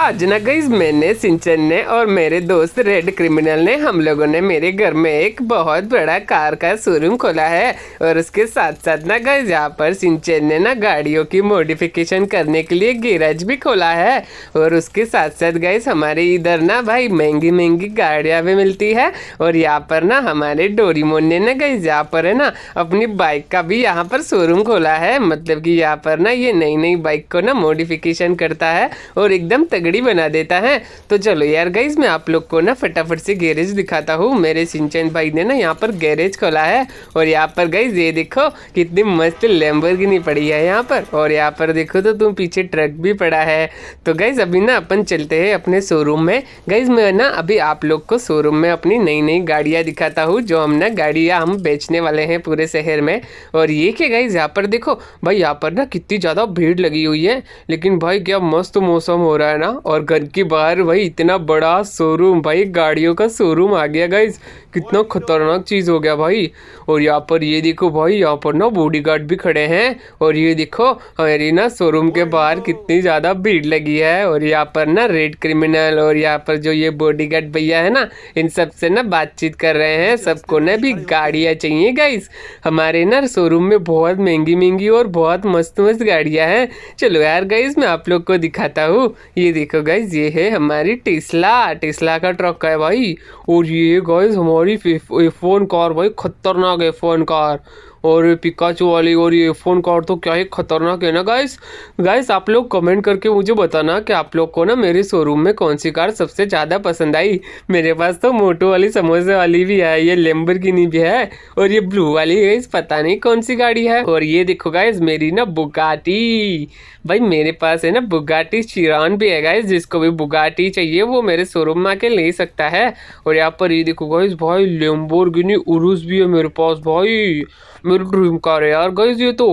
आज ना गाइस मैंने, सिंचन ने और मेरे दोस्त रेड क्रिमिनल ने हम लोगों ने मेरे घर में एक बहुत बड़ा कार का शोरूम खोला है। और उसके साथ साथ ना गाइस यहाँ पर सिंचन ने ना गाड़ियों की मॉडिफिकेशन करने के लिए गैराज भी खोला है। और उसके साथ साथ गाइस हमारे इधर ना भाई महंगी महंगी गाड़ियाँ भी मिलती है। और यहाँ पर ना हमारे डोरेमोन ने ना गाइस यहाँ पर है ना अपनी बाइक का भी यहाँ पर शोरूम खोला है। मतलब कि यहाँ पर ना ये नई नई बाइक को ना मॉडिफिकेशन करता है और एकदम तगड़ी बना देता है। तो चलो यार गाइस मैं आप लोग को ना फटाफट से गैरेज दिखाता हूँ। मेरे सिंचन भाई ने ना यहाँ पर गैरेज खोला है। और यहाँ पर गाइस ये देखो कितनी मस्त लैम्बोर्गिनी पड़ी है यहाँ पर। और यहाँ पर देखो तो तुम पीछे ट्रक भी पड़ा है। तो गाइस अभी ना अपन चलते हैं अपने शोरूम में। गाइस मैं ना अभी आप लोग को शोरूम में अपनी नई नई गाड़ियाँ दिखाता हूँ जो हम ना गाड़ियाँ हम बेचने वाले हैं पूरे शहर में। और ये क्या गाइस यहाँ पर देखो भाई, यहाँ पर ना कितनी ज़्यादा भीड़ लगी हुई है। लेकिन भाई क्या मस्त मौसम हो रहा है ना। और घर के बाहर भाई इतना बड़ा शोरूम, भाई गाड़ियों का शोरूम आ गया गाइस। कितना खतरनाक चीज़ हो गया भाई। और यहाँ पर ये देखो भाई, यहाँ पर ना बॉडीगार्ड भी खड़े हैं। और ये देखो हमारी ना शोरूम के बाहर कितनी ज़्यादा भीड़ लगी है। और यहाँ पर ना रेड क्रिमिनल और यहाँ पर जो ये बॉडीगार्ड भैया है ना, इन सब से ना बातचीत कर रहे हैं। सबको ना भी गाड़ियाँ चाहिए गाइस। हमारे ना शोरूम में बहुत महंगी महंगी और बहुत मस्त मस्त गाड़ियाँ हैं। चलो यार गाइस मैं आप लोग को दिखाता हूँ। ये देखो गाइस ये है हमारी टेस्ला का ट्रक है भाई। और ये गाइस हमारी F1 कार भाई, खतरनाक F1 कार। और पिकाचू वाली और ये F1 कार तो क्या ही खतरनाक है ना गाइस आप लोग कमेंट करके मुझे बताना कि आप लोग को ना मेरे शोरूम में कौन सी कार सबसे ज़्यादा पसंद आई। मेरे पास तो मोटो वाली समोसे वाली भी है, ये लैम्बोर्गिनी भी है और ये ब्लू वाली है, पता नहीं कौन सी गाड़ी है। और ये देखो गाइस मेरी ना बुगाटी, भाई मेरे पास है ना बुगाटी चिरान भी है गाइस। जिसको भी बुगाटी चाहिए वो मेरे शोरूम में आके ले सकता है। और यहाँ पर ये देखो गाइस भाई लैम्बोर्गिनी उरुस भी है मेरे पास भाई, मेरी ड्रीम कार है यार गाइस ये तो।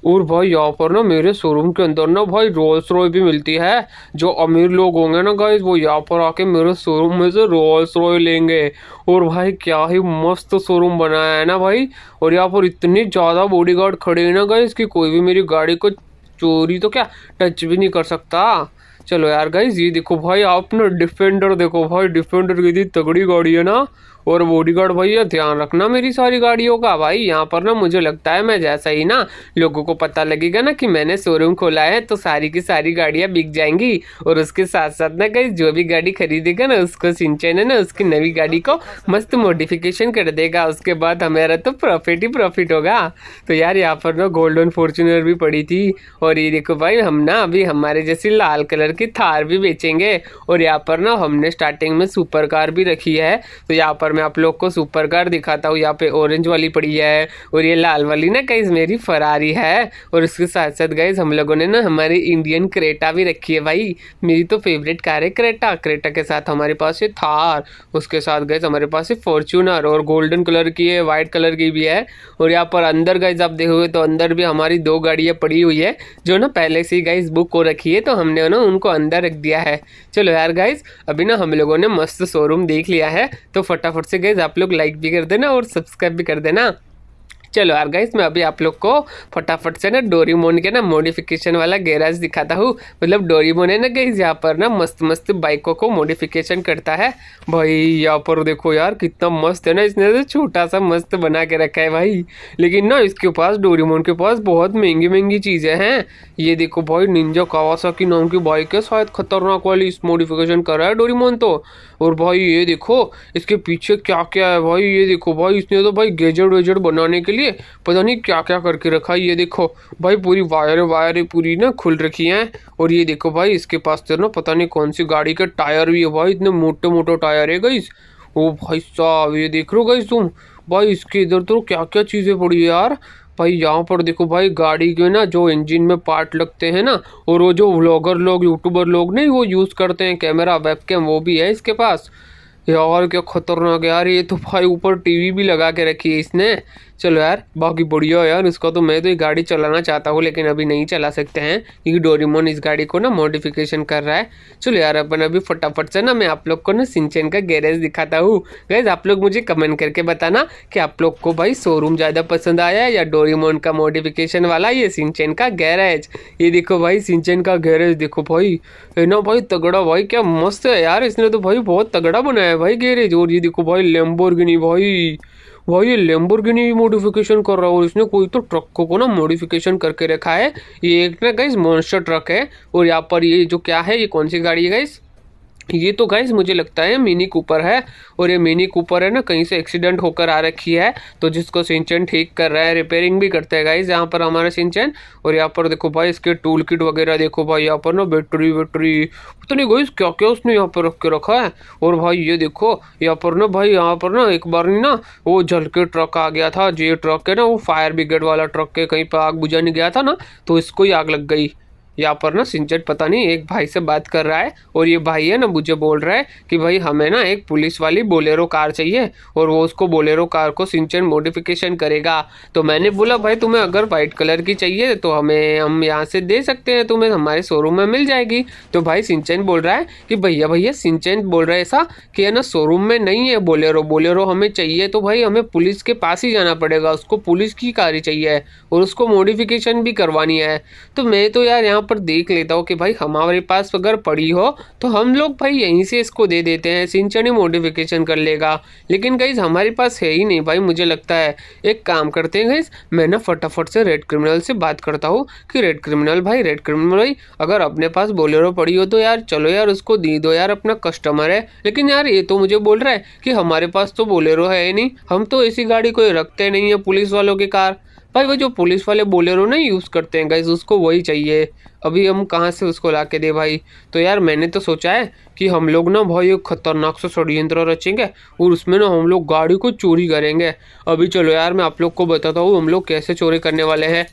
और भाई यहाँ पर ना मेरे शोरूम के अंदर ना भाई रोल्स रॉय भी मिलती है। जो अमीर लोग होंगे ना गाइस वो यहाँ पर आके मेरे शोरूम में से रोल्स रॉय लेंगे। और भाई क्या ही मस्त शोरूम बनाया है ना भाई। और यहाँ पर इतनी ज़्यादा बॉडीगार्ड खड़े हैं ना गाइस कि कोई भी मेरी गाड़ी को चोरी तो क्या टच भी नहीं कर सकता। चलो यार गाइस ये देखो भाई, आप ना डिफेंडर देखो भाई, डिफेंडर की तगड़ी गाड़ी है ना। और बॉडीगार्ड भैया ध्यान रखना मेरी सारी गाड़ियों का भाई। यहाँ पर ना मुझे लगता है मैं जैसा ही ना लोगों को पता लगेगा ना कि मैंने शोरूम खोला है तो सारी की सारी गाड़ियाँ बिक जाएंगी। और उसके साथ साथ ना गाइस जो भी गाड़ी खरीदेगा ना उसको सिंचन है ना उसकी नवी गाड़ी को मस्त मॉडिफिकेशन कर देगा। उसके बाद हमारा तो प्रॉफिट ही प्रॉफिट होगा। तो यार यहाँ पर ना गोल्डन फॉर्च्यूनर भी पड़ी थी। और ये देखो भाई हम ना अभी हमारे जैसी लाल कलर की थार भी बेचेंगे। और यहाँ पर ना हमने स्टार्टिंग में सुपर कार भी रखी है। तो यहाँ पर मैं आप लोग को सुपर कार दिखाता हूँ। यहाँ पे ऑरेंज वाली पड़ी है और ये लाल वाली ना गाइस मेरी फरारी है। और उसके साथ साथ गाइस हम लोगों ने ना हमारी इंडियन क्रेटा भी रखी है भाई। मेरी तो फेवरेट कार है क्रेटा। क्रेटा के साथ हमारे पास है थार, उसके साथ गाइस हमारे पास है फॉर्च्यूनर और गोल्डन कलर की है, वाइट कलर की भी है। और यहाँ पर अंदर गाइस आप देखोगे तो अंदर भी हमारी 2 गाड़ियाँ पड़ी हुई है जो ना पहले से ही गाइस बुक हो रखी है। तो हमने ना उनको अंदर रख दिया है। चलो यार गाइस अभी ना हम लोगों ने मस्त शोरूम देख लिया है। तो फटाफट से गाइस आप लोग लाइक भी कर देना और सब्सक्राइब भी कर देना। चलो यार गाइस मैं अभी आप लोग को फटाफट से ना डोरेमोन के ना मॉडिफिकेशन वाला गैराज दिखाता हूँ। मतलब डोरेमोन है ना गाइस यहाँ पर ना मस्त मस्त बाइकों को मॉडिफिकेशन करता है भाई। यहाँ पर देखो यार कितना मस्त है ना, इसने तो छोटा सा मस्त बना के रखा है भाई। लेकिन ना इसके पास डोरेमोन के पास बहुत महंगी महंगी चीज़ें हैं। ये देखो भाई निंजा कावासाकी नाम की बाइक है, शायद खतरनाक वाली, इस मॉडिफिकेशन कर रहा है डोरेमोन तो। और भाई ये देखो इसके पीछे क्या क्या है भाई। ये देखो भाई इसने तो भाई गैजेट वेजेट बनाने के लिए पता नहीं क्या क्या करके रखा है। ये देखो भाई पूरी वायर पूरी ना खुल रखी हैं। और ये देखो भाई इसके पास तो ना पता नहीं कौन सी गाड़ी के टायर भी है भाई, इतने मोटे मोटे टायर है गाइस। ओ भाई साहब ये देख लो गाइस तुम, भाई इसके इधर तो क्या क्या चीज़ें पड़ी है यार। भाई यहाँ पर देखो भाई गाड़ी के ना जो इंजन में पार्ट लगते हैं ना, और वो जो व्लॉगर लोग यूट्यूबर लोग नहीं वो यूज़ करते हैं कैमरा वेबकैम, वो भी है इसके पास। यार क्या खतरनाक यार, ये तो भाई ऊपर टीवी भी लगा के रखी है इसने। चलो यार बाकी बढ़िया यार, इसका तो मैं तो ये गाड़ी चलाना चाहता हूँ लेकिन अभी नहीं चला सकते हैं क्योंकि डोरेमोन इस गाड़ी को ना मॉडिफिकेशन कर रहा है। चलो यार अपन अभी फटाफट से ना मैं आप लोग को ना शिनचैन का गैरेज दिखाता हूँ। गाइस आप लोग मुझे कमेंट करके बताना कि आप लोग को भाई शोरूम ज़्यादा पसंद आया या डोरेमोन का मॉडिफिकेशन वाला ये शिनचैन का गैरेज। ये देखो भाई शिनचैन का गैरेज देखो भाई, है ना भाई तगड़ा भाई, क्या मस्त है यार, इसने तो भाई बहुत तगड़ा बनाया है भाई गैरेज। और ये देखो भाई लैम्बोर्गिनी भाई, भाई ये लैम्बोर्गिनी मॉडिफिकेशन कर रहा है और इसने कोई तो ट्रक को ना मॉडिफिकेशन करके रखा है। ये एक ना गाइस मॉन्स्टर ट्रक है और यहाँ पर ये जो क्या है, ये कौन सी गाड़ी है गाइस, ये तो गाइस मुझे लगता है मिनी कूपर है। और ये मिनी कूपर है ना कहीं से एक्सीडेंट होकर आ रखी है, तो जिसको शिनचैन ठीक कर रहा है, रिपेयरिंग भी करता है गाइस यहाँ पर हमारा शिनचैन। और यहाँ पर देखो भाई इसके टूल किट वगैरह देखो भाई, यहाँ पर ना बैटरी पता नहीं गाइस क्या क्या उसने यहाँ पर रख के रखा है। और भाई ये देखो यहाँ पर ना भाई, यहाँ पर ना एक बार नहीं ना वो जल के ट्रक आ गया था, जो ट्रक है ना वो फायर ब्रिगेड वाला ट्रक के कहीं पर आग बुझाने गया था ना, तो इसको ही आग लग गई। यहाँ पर ना शिनचैन पता नहीं एक भाई से बात कर रहा है और ये भाई है ना मुझे बोल रहा है कि भाई हमें ना एक पुलिस वाली बोलेरो कार चाहिए और वो उसको बोलेरो कार को शिनचैन मॉडिफिकेशन करेगा। तो मैंने बोला भाई तुम्हें अगर वाइट कलर की चाहिए तो हम यहाँ से दे सकते हैं, तुम्हें हमारे शोरूम में मिल जाएगी। तो भाई शिनचैन बोल रहा है कि भैया भैया, शिनचैन बोल रहा है ऐसा कि है ना शोरूम में नहीं है बोलेरो हमें चाहिए, तो भाई हमें पुलिस के पास ही जाना पड़ेगा, उसको पुलिस की कार ही चाहिए और उसको मॉडिफिकेशन भी करवानी है। तो मैं तो यार यहाँ पर देख लेता हूँ कि भाई हमारे पास अगर पड़ी हो तो हम लोग भाई यहीं से इसको दे देते हैं, शिनचैन ही मॉडिफिकेशन कर लेगा। लेकिन गाइस हमारे पास है ही नहीं भाई, मुझे लगता है एक काम करते हैं गाइस, मैं ना फटाफट से रेड क्रिमिनल से बात करता हूँ कि रेड क्रिमिनल भाई अगर अपने पास बोलेरो पड़ी हो तो यार चलो यार उसको दे दो यार, अपना कस्टमर है। लेकिन यार ये तो मुझे बोल रहा है कि हमारे पास तो बोलेरो है ही नहीं, हम तो ऐसी गाड़ी कोई रखते नहीं है पुलिस वालों की कार। भाई वो जो पुलिस वाले बोलेरो नहीं यूज़ करते हैं गाइस, उसको वही चाहिए। अभी हम कहाँ से उसको ला के दे भाई। तो यार मैंने तो सोचा है कि हम लोग ना भाई एक खतरनाक सा षड्यंत्र रचेंगे और उसमें ना हम लोग गाड़ी को चोरी करेंगे। अभी चलो यार मैं आप लोग को बताता हूँ हम लोग कैसे चोरी करने वाले हैं।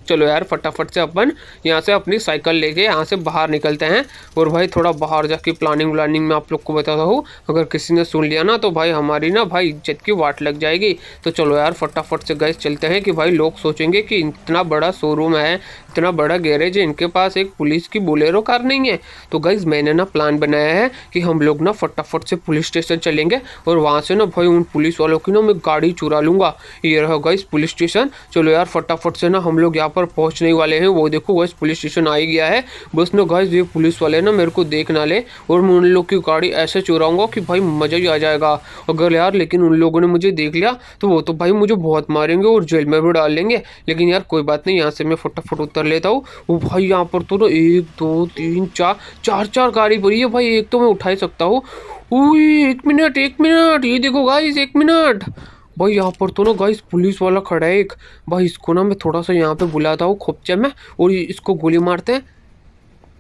चलो यार फटाफट से अपन यहाँ से अपनी साइकिल लेके यहाँ से बाहर निकलते हैं और भाई थोड़ा बाहर जाके प्लानिंग में आप लोग को बताता हूँ, अगर किसी ने सुन लिया ना तो भाई हमारी ना भाई इज्जत की वाट लग जाएगी। तो चलो यार फटाफट से गैस चलते हैं कि भाई लोग सोचेंगे कि इतना बड़ा शोरूम है, इतना बड़ा गैरेज है, इनके पास एक पुलिस की बोलेरो कार नहीं है। तो गाइज मैंने ना प्लान बनाया है कि हम लोग ना फटाफट से पुलिस स्टेशन चलेंगे और वहाँ से ना भाई उन पुलिस वालों की ना मैं गाड़ी चुरा लूँगा। ये रहा गाइज पुलिस स्टेशन। चलो यार फटाफट से ना हम लोग यहाँ पर पहुँचने वाले हैं। वो देखो गाइज पुलिस स्टेशन आ ही गया है। बस ना गाइज ये पुलिस वाले ना मेरे को देख ना ले और मैं उन लोग की गाड़ी ऐसे चुराऊँगा कि भाई मज़ा ही आ जाएगा। अगर यार लेकिन उन लोगों ने मुझे देख लिया तो वो तो भाई मुझे बहुत मारेंगे और जेल में भी डाल लेंगे। लेकिन यार कोई बात नहीं, यहाँ से मैं फटाफट उतर लेता हूँ। वो भाई यहाँ पर तो ना 1 2 3 4 चार गाड़ी पड़ी है भाई, एक तो मैं उठा ही सकता हूँ। एक मिनट ये देखो गाइस, 1 मिनट भाई यहाँ पर तो ना गाइस पुलिस वाला खड़ा है एक। भाई इसको ना मैं थोड़ा सा यहाँ पे बुलाता हूँ खोपचे में और इसको गोली मारते हैं।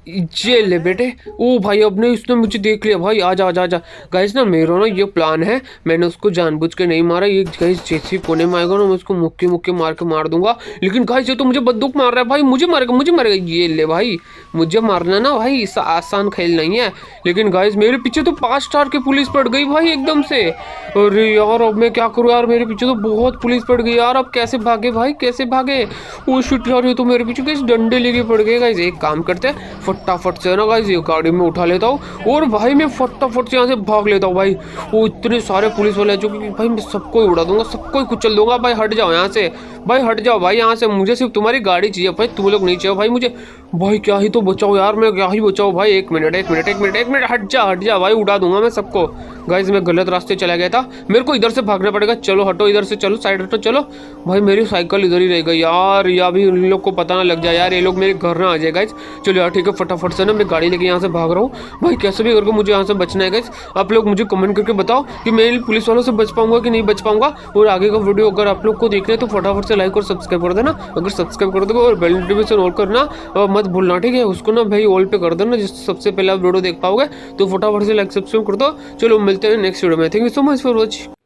जेल ले बेटे। ओ भाई अब ने इसने मुझे देख लिया भाई, आजा आजा आजा। गाइस ना मेरा ना ये प्लान है, मैंने उसको जानबूझ के नहीं मारा। ये गाइस जैसे कोने में आएगा ना मैं उसको मुक्के मुक्के मार के मार दूंगा। लेकिन गाइस ये तो मुझे बंदूक मार रहा है भाई, मुझे मारेगा। ये ले भाई, मुझे मारना ना भाई इस आसान खेल नहीं है। लेकिन गाइस मेरे पीछे तो 5 स्टार की पुलिस पड़ गई भाई एकदम से। अरे यार अब मैं क्या करूँ यार, मेरे पीछे तो बहुत पुलिस पड़ गई यार। अब कैसे भागे भाई, कैसे भागे। ओ शिट यार ये तो मेरे पीछे गाइस डंडे लेके पड़ गए। गाइस एक काम करते हैं फटाफट से ना गाइस ये गाड़ी में उठा लेता हूँ और भाई मैं फटाफट से यहाँ से भाग लेता हूँ भाई। वो इतने सारे पुलिस वाले जो कि भाई मैं सबको ही उड़ा दूंगा, सबको ही कुचल दूंगा। भाई हट जाओ यहाँ से, भाई हट जाओ भाई यहाँ से, मुझे सिर्फ तुम्हारी गाड़ी चाहिए भाई, तुम लोग नहीं चाहिए भाई मुझे। भाई क्या ही तो बचाओ यार, मैं क्या ही बचाओ भाई। एक मिनट हट जा भाई, उड़ा दूंगा मैं सबको। गाइस मैं गलत रास्ते चला गया था, मेरे को इधर से भागना पड़ेगा। चलो हटो इधर से, चलो साइड हटो। चलो भाई मेरी साइकिल इधर ही रह गई यार, या भी इन लोग को पता ना लग जाए यार, ये लोग मेरे घर ना आ जाए गाइस। चलो यार ठीक है फटाफट से ना मैं गाड़ी लेके यहाँ से भाग रहा हूँ भाई, कैसे भी करके मुझे यहाँ से बचना है गाइस। आप लोग मुझे कमेंट करके बताओ कि मैं इन पुलिस वालों से बच पाऊंगा कि नहीं बच पाऊंगा। और आगे का वीडियो अगर आप लोग को देखना है तो फटाफट से लाइक और सब्सक्राइब कर देना। अगर सब्सक्राइब कर दोगे और बेल नोटिफिकेशन ऑल करना मत भूलना, ठीक है। उसको ना भाई ऑल पे कर देना, जिससे सबसे पहले आप वीडियो देख पाओगे। तो फटाफट से लाइक सब्सक्राइब कर दो। चलो मिलते हैं नेक्स्ट वीडियो में। Thank you so much for watching.